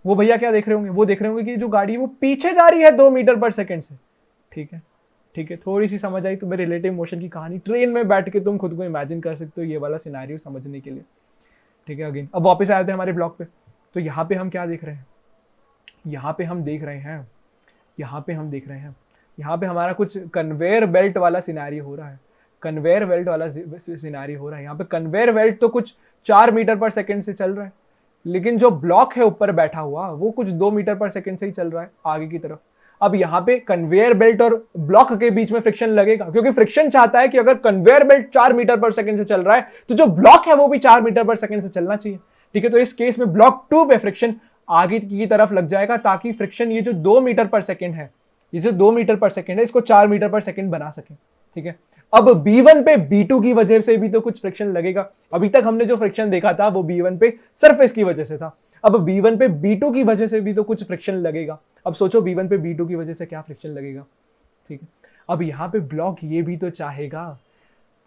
वो भैया क्या देख रहे होंगे, वो देख रहे होंगे कि जो गाड़ी है वो पीछे जा रही है 2 मीटर पर सेकंड से, ठीक है। ठीक है, थोड़ी सी समझ आई तुम्हें रिलेटिव मोशन की कहानी। ट्रेन में बैठ के तुम खुद को इमेजिन कर सकते हो ये वाला सिनेरियो समझने के लिए, ठीक है। अगेन अब वापस आए थे हमारे ब्लॉग पे। तो यहाँ पे हम क्या देख रहे हैं, यहाँ पे हम देख रहे हैं, यहाँ पे हम देख रहे हैं, यहाँ पे हमारा कुछ कन्वेयर बेल्ट वाला सिनेरियो हो रहा है, कन्वेयर बेल्ट वाला सिनेरियो हो रहा है। यहाँ पे कन्वेयर बेल्ट तो कुछ 4 मीटर पर सेकंड से चल रहा है, लेकिन जो ब्लॉक है ऊपर बैठा हुआ वो कुछ 2 मीटर पर सेकंड से ही चल रहा है आगे की तरफ। अब यहाँ पे कन्वेयर बेल्ट और ब्लॉक के बीच में फ्रिक्शन लगेगा, क्योंकि फ्रिक्शन चाहता है कि अगर कन्वेयर बेल्ट 4 मीटर पर सेकंड से चल रहा है तो जो ब्लॉक है वो भी 4 मीटर पर सेकंड से चलना चाहिए, ठीक है। तो इस केस में ब्लॉक 2 पे फ्रिक्शन आगे की तरफ लग जाएगा, ताकि फ्रिक्शन ये जो 2 मीटर पर सेकंड है, ये जो 2 मीटर पर सेकंड है, इसको 4 मीटर पर सेकंड बना सके, ठीक है। अब B1 पे B2 की वजह से भी तो कुछ फ्रिक्शन लगेगा। अभी तक हमने जो फ्रिक्शन देखा था वो B1 पे सरफेस की वजह से था, अब B1 पे B2 की वजह से भी तो कुछ फ्रिक्शन लगेगा। अब सोचो B1 पे B2 की वजह से क्या फ्रिक्शन लगेगा, ठीक है। अब यहाँ पे ब्लॉक ये भी तो चाहेगा,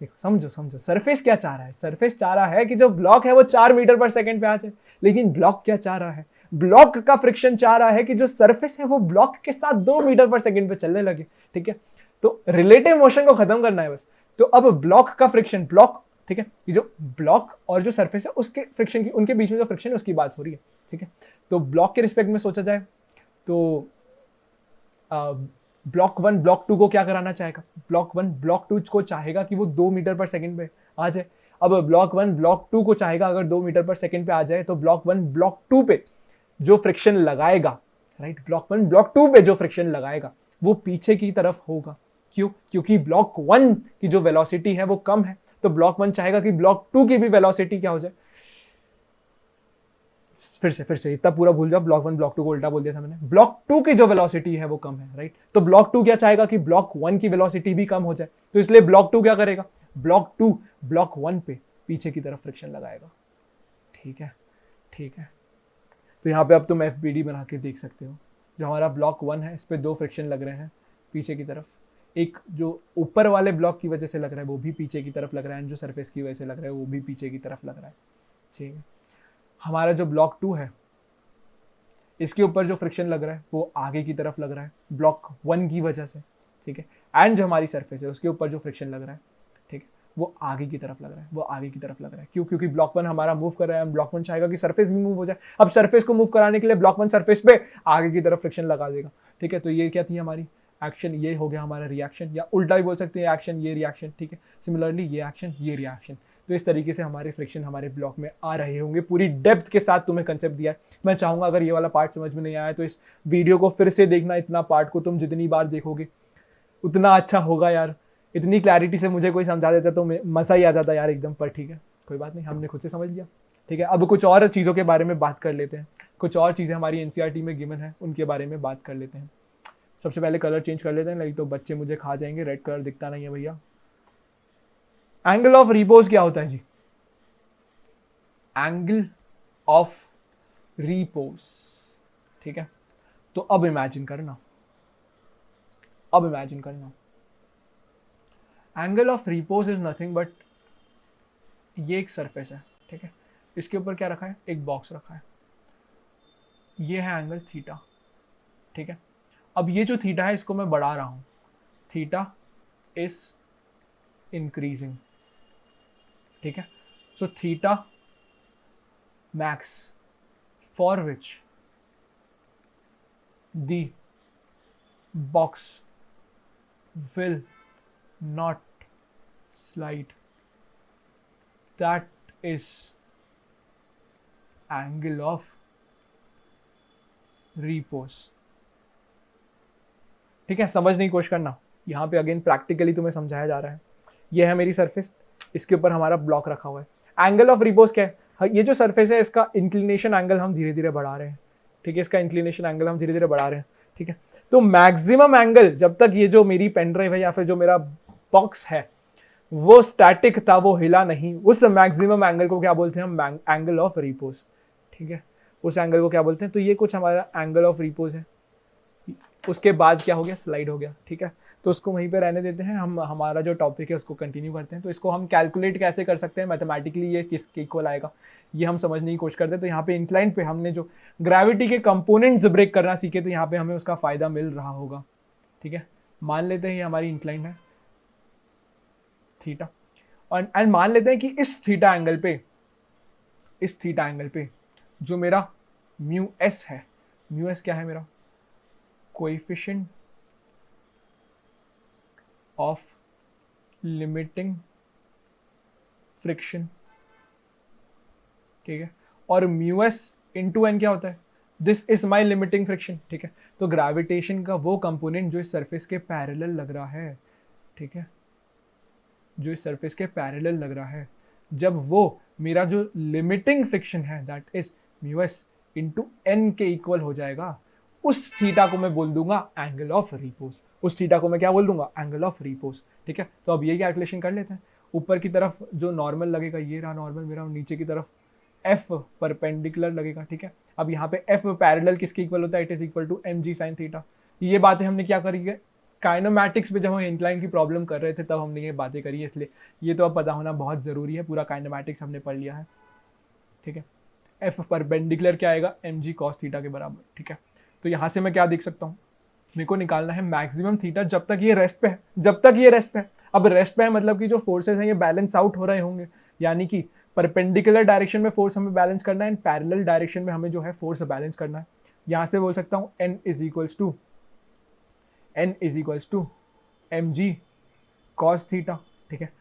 देखो समझो समझो, सरफेस क्या चाह रहा है, सरफेस चाह रहा है कि जो ब्लॉक है वो 4 मीटर पर सेकंड पे आ जाए, लेकिन ब्लॉक क्या चाह रहा है, ब्लॉक का फ्रिक्शन चाह रहा है कि जो सरफेस है वो ब्लॉक के साथ 2 मीटर पर सेकंड पे चलने लगे, ठीक है। तो रिलेटिव मोशन को खत्म करना है बस। तो अब ब्लॉक का फ्रिक्शन, ब्लॉक, ठीक है, ये जो ब्लॉक और जो सरफेस है उसके फ्रिक्शन की, उनके बीच में जो फ्रिक्शन है उसकी बात हो रही है, ठीक है। तो ब्लॉक के रिस्पेक्ट में सोचा जाए तो ब्लॉक 1 ब्लॉक 2 को क्या कराना चाहेगा, ब्लॉक 1 ब्लॉक 2 को चाहेगा कि वो 2 मीटर पर सेकंड पे आ जाए। अब ब्लॉक 1 ब्लॉक 2 को चाहेगा अगर 2 मीटर पर सेकंड पे आ जाए तो ब्लॉक 1 ब्लॉक 2 पे जो फ्रिक्शन लगाएगा, राइट, ब्लॉक 1 ब्लॉक 2 पे जो फ्रिक्शन लगाएगा वो पीछे की तरफ होगा। क्यों, क्योंकि ब्लॉक 1 की जो वेलोसिटी है वो कम है, तो ब्लॉक 1 चाहेगा कि ब्लॉक 2 की भी वेलोसिटी क्या हो जाए। फिर से इतना पूरा भूल जाओ, ब्लॉक 1 ब्लॉक 2 को उल्टा बोल दिया था मैंने। ब्लॉक 2 की जो वेलोसिटी है वो कम है, राइट। तो ब्लॉक 2 क्या चाहेगा कि ब्लॉक 1 की वेलोसिटी भी कम हो जाए, तो इसलिए ब्लॉक 2 क्या करेगा, ब्लॉक 2 ब्लॉक 1 पे पीछे की तरफ फ्रिक्शन लगाएगा, ठीक है, ठीक है। तो यहाँ पे अब तुम FBD बना के देख सकते हो, जो हमारा ब्लॉक 1 है इस पे 2 फ्रिक्शन लग रहे हैं पीछे की तरफ, एक जो ऊपर वाले ब्लॉक की वजह से लग रहा है वो भी पीछे की तरफ लग रहा है, जो सरफेस की वजह से लग रहा है वो भी पीछे की तरफ लग रहा है, ठीक है। हमारा जो ब्लॉक 2 है इसके ऊपर जो फ्रिक्शन लग रहा है वो आगे की तरफ लग रहा है ब्लॉक 1 की वजह से, ठीक है। एंड जो हमारी सरफेस है उसके ऊपर जो फ्रिक्शन लग रहा है, ठीक है, वो आगे की तरफ लग रहा है, वो आगे की तरफ लग रहा है। क्यों, क्योंकि ब्लॉक 1 हमारा मूव कर रहा है, ब्लॉक 1 चाहेगा कि सरफेस भी मूव हो जाए। अब सरफेस को मूव कराने के लिए ब्लॉक 1 सरफेस पे आगे की तरफ फ्रिक्शन लगा देगा, ठीक है। तो ये क्या थी हमारी एक्शन, ये हो गया हमारा रिएक्शन, या उल्टा भी बोल सकते हैं एक्शन ये रिएक्शन, ठीक है। सिमिलरली ये एक्शन ये रिएक्शन। तो इस तरीके से हमारे फ्रिक्शन हमारे ब्लॉक में आ रहे होंगे। पूरी डेप्थ के साथ तुम्हें कंसेप्ट दिया है। मैं चाहूंगा अगर ये वाला पार्ट समझ में नहीं आया तो इस वीडियो को फिर से देखना, इतना पार्ट को तुम जितनी बार देखोगे उतना अच्छा होगा यार। इतनी क्लैरिटी से मुझे कोई समझा देता तो मजा ही आ जाता यार एकदम, पर ठीक है कोई बात नहीं, हमने खुद से समझ लिया, ठीक है। अब कुछ और चीज़ों के बारे में बात कर लेते हैं, कुछ और चीज़ें हमारी NCERT में गिवन है उनके बारे में बात कर लेते हैं। सबसे पहले कलर चेंज कर लेते हैं, नहीं तो बच्चे मुझे खा जाएंगे, रेड कलर दिखता नहीं है भैया। एंगल ऑफ रिपोज क्या होता है जी, एंगल ऑफ रिपोज, ठीक है। तो अब इमेजिन करना, अब इमेजिन करना, angle of repose is nothing but ये एक सरफेस है, ठीक है। इसके ऊपर क्या रखा है, एक बॉक्स रखा है, ये है एंगल थीटा, ठीक है। अब ये जो थीटा है इसको मैं बढ़ा रहा हूं, थीटा इज इंक्रीजिंग, ठीक है। So theta max for which the box will not slide, that is angle of repose. ठीक है, समझने की कोशिश करना, यहाँ पे अगेन प्रैक्टिकली तुम्हें समझाया जा रहा है। ये है मेरी सरफेस, इसके ऊपर हमारा ब्लॉक रखा हुआ है। एंगल ऑफ रिपोज क्या है? ये जो सरफेस है इसका इंक्लिनेशन एंगल हम धीरे धीरे बढ़ा रहे हैं। ठीक है, इसका इंक्लिनेशन एंगल हम धीरे धीरे बढ़ा रहे हैं। ठीक है, तो मैक्सिमम एंगल जब तक ये जो मेरी पेन ड्राइव है या फिर जो मेरा बॉक्स है वो स्टैटिक था, वो हिला नहीं, उस मैक्सिमम एंगल को क्या बोलते हैं हम? Angle of repose. ठीक है, उस एंगल को क्या बोलते हैं? तो ये कुछ हमारा एंगल ऑफ रिपोज है। उसके बाद क्या हो गया? स्लाइड हो गया। ठीक है, तो उसको वहीं पे रहने देते हैं, हम हमारा जो टॉपिक है उसको कंटिन्यू करते हैं। तो इसको हम कैलकुलेट कैसे कर सकते हैं मैथमेटिकली, ये किसके इक्वल आएगा ये हम समझने की कोशिश करते हैं। तो यहाँ पे इंक्लाइन पे हमने जो ग्रेविटी के कंपोनेंट्स ब्रेक करना सीखे, तो यहाँ पे हमें उसका फायदा मिल रहा होगा। ठीक है, मान लेते हैं ये हमारी इंक्लाइन है थीटा, और एंड मान लेते हैं कि इस थीटा एंगल पे जो मेरा म्यू एस है, म्यू एस क्या है मेरा? Coefficient of limiting friction. ठीक है, और म्यू एस इंटू एन क्या होता है? This is my limiting friction. ठीक है, तो ग्रेविटेशन का वो कंपोनेंट जो इस सरफेस के पैरेलल लग रहा है, ठीक है, जो इस सरफेस के पैरेलल लग रहा है, जब वो मेरा जो लिमिटिंग फ्रिक्शन है that is mu S into N के इक्वल हो जाएगा, उस थीटा को मैं बोल दूंगा एंगल ऑफ रिपोज। उस थीटा को मैं क्या बोल दूंगा? Angle of repose. ठीक है, तो अब ये कैलकुलेशन कर लेते हैं। ऊपर की तरफ जो नॉर्मल लगेगा ये रहा नॉर्मल मेरा, और नीचे की तरफ एफ परपेंडिकुलर लगेगा। ठीक है, अब यहाँ पे एफ पैरेलल किसके इक्वल होता है? It is equal to m g sine theta. ये बातें हमने क्या करी है? काइनेमैटिक्स पे जब हम इंक्लाइन की प्रॉब्लम कर रहे थे तब हमने ये बातें करी है, इसलिए ये तो अब पता होना बहुत ज़रूरी है। पूरा काइनेमैटिक्स हमने पढ़ लिया है। ठीक है, एफ परपेंडिकुलर क्या आएगा? एम जी कॉस थीटा के बराबर। ठीक है, तो यहाँ से मैं क्या देख सकता हूँ? मेरे को निकालना है मैक्सिमम थीटा जब तक ये रेस्ट पे है, जब तक ये रेस्ट पे है। अब रेस्ट पे है मतलब कि जो फोर्सेस हैं ये बैलेंस आउट हो रहे होंगे, यानी कि परपेंडिकुलर डायरेक्शन में फोर्स हमें बैलेंस करना है, एंड पैरेलल डायरेक्शन में हमें जो है फोर्स बैलेंस करना है। यहाँ से बोल सकता हूँ n is equals to m g cos theta. ठीक है,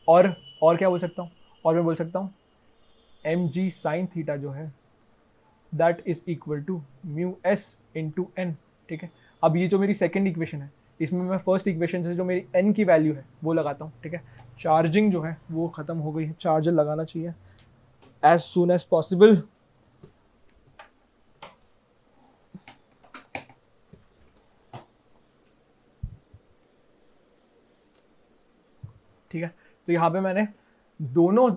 और क्या बोल सकता हूँ? और मैं बोल सकता हूँ एम जी साइन थीटा जो है that is equal to mu S into N. ठीक है, अब ये जो मेरी सेकेंड इक्वेशन है, इसमें मैं फर्स्ट इक्वेशन से जो मेरी n की वैल्यू है वो लगाता हूँ। ठीक है, चार्जिंग जो है वो खत्म हो गई है, चार्जर लगाना चाहिए एज सून एज पॉसिबल। ठीक है, तो यहाँ पे मैंने दोनों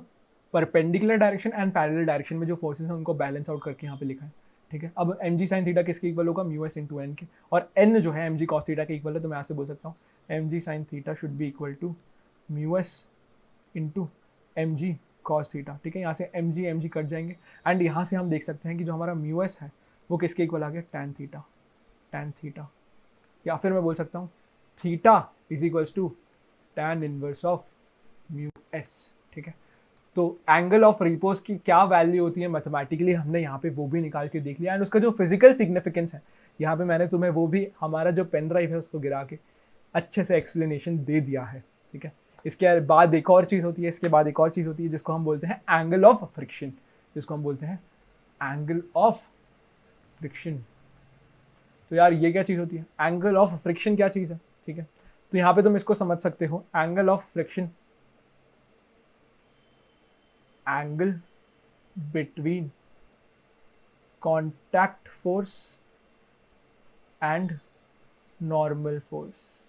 perpendicular direction and parallel direction में जो फोर्सेस हैं उनको बैलेंस आउट करके यहाँ पे लिखा है। ठीक है, अब एम जी साइन थीटा किसके इक्वल होगा? म्यू एस इंटू एन के, और एन जो है एम जी कॉस थीटा के इक्वल है, तो मैं यहाँ से बोल सकता हूँ m g sine theta should be equal to mu S into m g cos theta. ठीक है, यहाँ से एम जी कट जाएंगे, एंड यहाँ से हम देख सकते हैं कि जो हमारा म्यू एस है वो किसके इक्वल आ गया? टैन थीटा, या फिर मैं बोल सकता हूँ theta is equals to tan inverse of mu s. ठीक है, तो एंगल ऑफ रिपोज की क्या वैल्यू होती है मैथमेटिकली हमने यहाँ पे वो भी निकाल के देख लिया, एंड उसका जो फिजिकल सिग्निफिकेंस है यहाँ पे मैंने तुम्हें वो भी हमारा जो पेन ड्राइव है उसको गिरा के अच्छे से एक्सप्लेनेशन दे दिया है। ठीक है, इसके बाद एक और चीज़ होती है, जिसको हम बोलते हैं angle of friction, angle of friction. तो यार ये क्या चीज़ होती है? एंगल ऑफ फ्रिक्शन क्या चीज़ है? ठीक है, तो यहाँ पे तुम इसको समझ सकते हो, angle of friction, angle between contact force and normal force,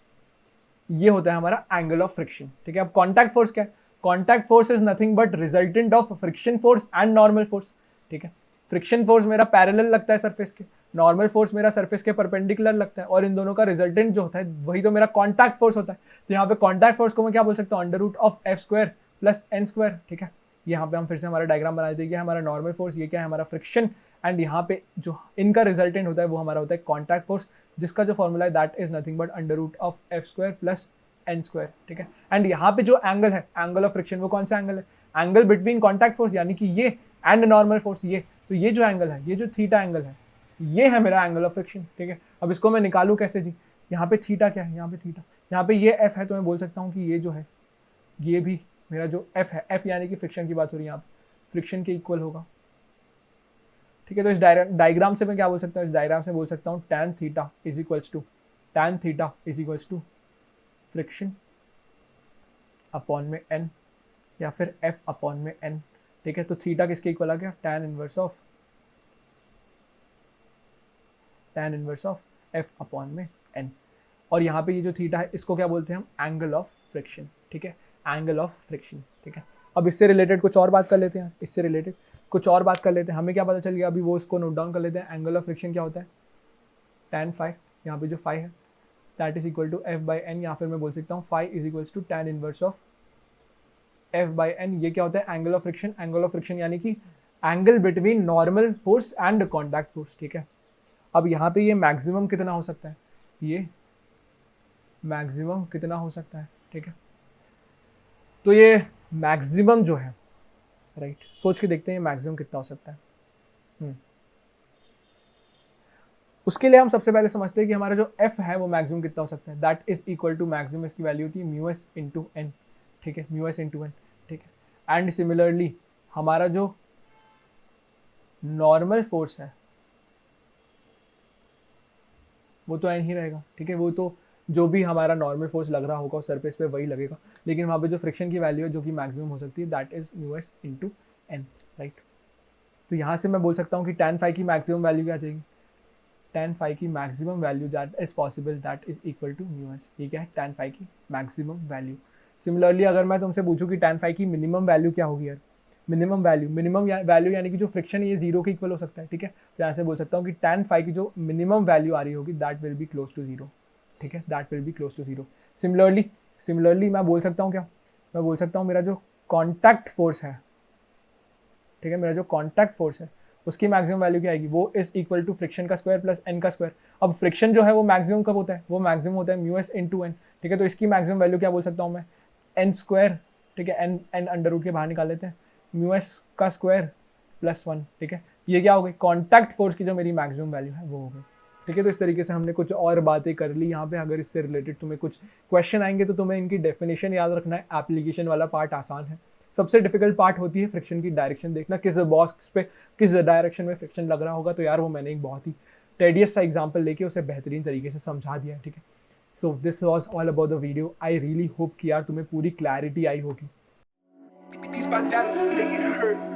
ये होता है हमारा एंगल ऑफ फ्रिक्शन। ठीक है, अब कॉन्टैक्ट फोर्स क्या है? Contact force is nothing but resultant of friction force and normal force. ठीक है, फ्रिक्शन फोर्स मेरा पैरेलल लगता है सरफेस के, नॉर्मल फोर्स मेरा सरफेस के परपेंडिकुलर लगता है, और इन दोनों का रिजल्टेंट जो होता है वही तो मेरा कॉन्टैक्ट फोर्स होता है। तो यहाँ पे कॉन्टैक्ट फोर्स को मैं क्या बोल सकता हूँ? Under root of F square plus N square. ठीक है, यहाँ पे हम फिर से हमारा डायग्राम बना देंगे, हमारा नॉर्मल फोर्स, ये क्या है? हमारा फ्रिक्शन, एंड यहाँ पे जो इनका रिजल्टेंट होता है वो हमारा होता है कॉन्टैक्ट फोर्स, जिसका जो फॉर्मूला है that is nothing but under root of F square plus N square. ठीक है, एंड यहाँ पे जो एंगल है, एंगल ऑफ फ्रिक्शन, वो कौन सा एंगल है? एंगल बिटवीन कॉन्टैक्ट फोर्स, यानी कि ये एंड नॉर्मल फोर्स, ये तो ये जो एंगल है, ये जो थीटा एंगल है, ये है मेरा एंगल ऑफ फ्रिक्शन। ठीक है, अब इसको मैं निकालूं कैसे जी? यहाँ पे थीटा क्या है? यहाँ पे थीटा, यहाँ पे ये एफ है, तो मैं बोल सकता हूँ कि ये जो है ये भी मेरा जो एफ है, एफ यानी कि फ्रिक्शन की बात हो रही है यहाँ पे, फ्रिक्शन के इक्वल होगा। ठीक है। तो इस डायग्राम से मैं क्या बोल सकता हूँ, इस डायग्राम से बोल सकता हूँ tan theta is equals to friction upon में n, या फिर f अपॉन में n, ठीक है। तो थीटा किसके इक्वल आ गया, tan inverse of f upon में n। और यहाँ पे ये जो थीटा है इसको क्या बोलते हैं हम, एंगल ऑफ फ्रिक्शन, ठीक है, एंगल ऑफ फ्रिक्शन, ठीक है। अब इससे रिलेटेड कुछ और बात कर लेते हैं, इससे रिलेटेड कुछ और बात कर लेते हैं। हमें क्या पता चल गया अभी, वो इसको नोट डाउन कर लेते हैं। एंगल ऑफ फ्रिक्शन क्या होता है, tan फाई, यहाँ पे जो फाई है that is equal to F by N, या फिर मैं बोल सकता हूँ phi is equals to tan inverse of F by N. ये क्या होता है, angle of friction. Angle of friction यानी कि angle between normal force and contact force, ठीक है। अब यहाँ पे ये मैक्सिमम कितना हो सकता है, ये मैक्सिमम कितना हो सकता है, ठीक है। तो ये मैक्सिमम जो है, राइट, सोच के देखते हैं मैक्सिमम कितना हो सकता है। उसके लिए हम सबसे पहले समझते हैं कि हमारा जो f है वो मैक्सिमम कितना हो सकता है, that is equal to maximum, इसकी वैल्यू होती है म्यू एस इंटू एन, ठीक है, म्यू एस इंटू एन, ठीक है। एंड सिमिलरली हमारा जो नॉर्मल फोर्स है वो तो एन ही रहेगा, ठीक है। वो तो जो भी हमारा नॉर्मल फोर्स लग रहा होगा उस सरफेस पे वही लगेगा, लेकिन वहाँ पे जो फ्रिक्शन की वैल्यू है जो कि मैक्सिमम हो सकती है that is mu S into N, right. तो यहाँ से मैं बोल सकता हूँ कि tan फाई की मैक्सिमम वैल्यू क्या आ जाएगी, tan फाई की maximum value that is possible that is equal to mu S. ये क्या है, tan फाई की मैक्सिमम वैल्यू। सिमिलरली अगर मैं तुमसे पूछूं कि tan फाई की मिनिमम वैल्यू क्या होगी यार, मिनिमम वैल्यू यानी कि जो फ्रिक्शन है ये जीरो के इक्वल हो सकता है, ठीक है। तो यहाँ से बोल सकता हूँ कि tan फाई की जो मिनिमम वैल्यू आ रही होगी that will be close to zero, ठीक है, that will be close to zero. Similarly मैं बोल सकता हूँ क्या, मैं बोल सकता हूँ मेरा जो कॉन्टैक्ट फोर्स है, ठीक है, मेरा जो कॉन्टैक्ट फोर्स है उसकी मैक्सिमम वैल्यू क्या आएगी, वो इज इक्वल टू फ्रिक्शन का स्क्वायर प्लस एन का स्क्वायर। अब फ्रिक्शन जो है वो मैक्सिमम कब होता है, वो मैक्सिमम होता है म्यू एस इंटू एन, ठीक है। तो इसकी मैक्सिमम वैल्यू क्या बोल सकता हूँ मैं, एन स्क्वायर, ठीक है, एन अंडर रूट के बाहर निकाल लेते हैं, म्यू एस का स्क्वायर प्लस 1, ठीक है। ये क्या हो गई, कॉन्टैक्ट फोर्स की जो मेरी मैक्सिमम वैल्यू है वो हो गई, ठीक है। तो इस तरीके से हमने कुछ और बातें कर ली यहाँ पे। अगर इससे रिलेटेड तुम्हें कुछ क्वेश्चन आएंगे तो तुम्हें इनकी डेफिनेशन याद रखना है। एप्लीकेशन वाला पार्ट आसान है, सबसे डिफिकल्ट पार्ट होती है फ्रिक्शन की डायरेक्शन देखना, किस बॉक्स पे किस डायरेक्शन में फ्रिक्शन लग रहा होगा। तो यार वो मैंने एक बहुत ही टेडियस सा एग्जांपल लेके उसे बेहतरीन तरीके से समझा दिया है, ठीक है। So this was all about the video. I really hope कि यार तुम्हें पूरी क्लैरिटी आई होगी। These my doubts make it hurt.